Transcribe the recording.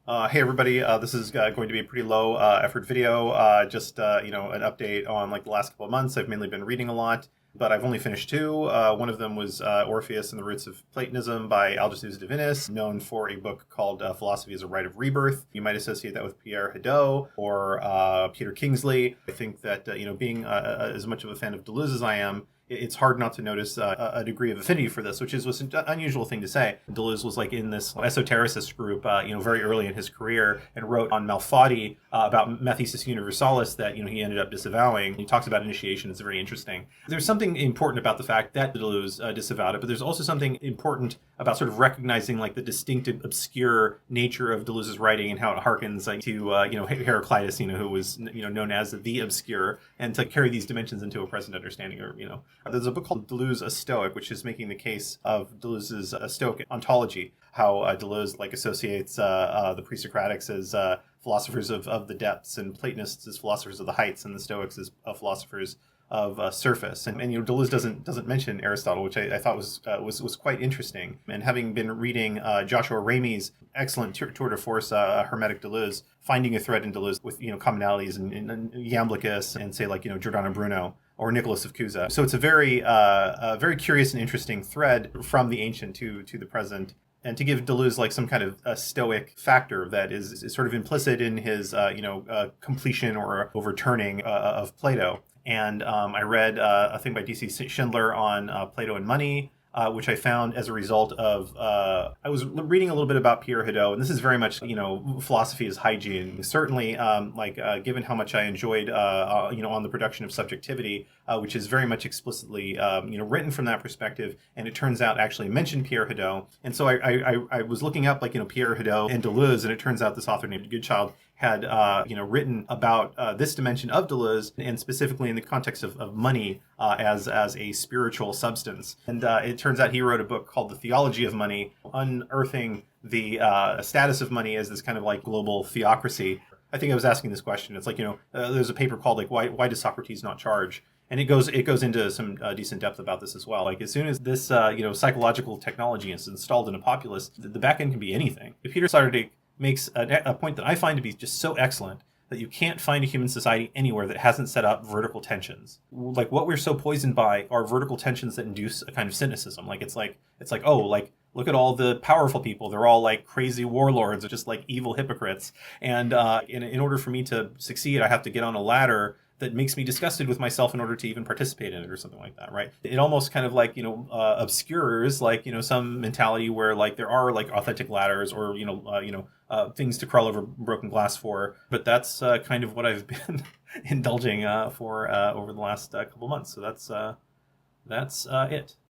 Hey everybody, this is going to be a pretty low effort video. Just an update on like the last couple of months. I've mainly been reading a lot, but I've only finished two. One of them was Orpheus and the Roots of Platonism by Deleuze the Divinus, known for a book called Philosophy as a Rite of Rebirth. You might associate that with Pierre Hadot or Peter Kingsley. I think that being as much of a fan of Deleuze as I am, it's hard not to notice a degree of affinity for this, which was an unusual thing to say. Deleuze was like in this esotericist group, very early in his career, and wrote on Malfatti about Methesis Universalis that he ended up disavowing. He talks about initiation; it's very interesting. There's something important about the fact that Deleuze disavowed it, but there's also something important about sort of recognizing like the distinctive, obscure nature of Deleuze's writing and how it harkens to Heraclitus, who was known as the Obscure, and to carry these dimensions into a present understanding, or There's a book called Deleuze a Stoic, which is making the case of Deleuze's Stoic ontology, how Deleuze associates the pre-Socratics as philosophers of the depths, and Platonists as philosophers of the heights, and the Stoics as philosophers of surface. And Deleuze doesn't mention Aristotle, which I thought was quite interesting. And having been reading Joshua Ramey's excellent tour de force, Hermetic Deleuze, finding a thread in Deleuze with commonalities in Iamblichus and say Giordano Bruno or Nicholas of Cusa. So it's a very curious and interesting thread from the ancient to the present. And to give Deleuze some kind of a stoic factor that is sort of implicit in his completion or overturning of Plato. And I read a thing by D.C. Schindler on Plato and money, which I found as a result of I was reading a little bit about Pierre Hadot, and this is very much philosophy as hygiene. Certainly, given how much I enjoyed on the production of subjectivity, which is very much explicitly written from that perspective, and it turns out actually mentioned Pierre Hadot. And so I was looking up Pierre Hadot and Deleuze, and it turns out this author named Goodchild had written about this dimension of Deleuze, and specifically in the context of money as a spiritual substance. And it turns out he wrote a book called The Theology of Money, unearthing the status of money as this kind of global theocracy. I think I was asking this question. It's there's a paper called why does Socrates not charge? And it goes into some decent depth about this as well. As soon as this psychological technology is installed in a populace, the back end can be anything. If Peter Sloterdijk makes a point that I find to be just so excellent, that you can't find a human society anywhere that hasn't set up vertical tensions. What we're so poisoned by are vertical tensions that induce a kind of cynicism. Look at all the powerful people. They're all crazy warlords, or just evil hypocrites. And in order for me to succeed, I have to get on a ladder that makes me disgusted with myself in order to even participate in it, or something like that, right? It almost kind of obscures some mentality where there are authentic ladders, or things to crawl over broken glass for. But that's kind of what I've been indulging for over the last couple months. So that's it.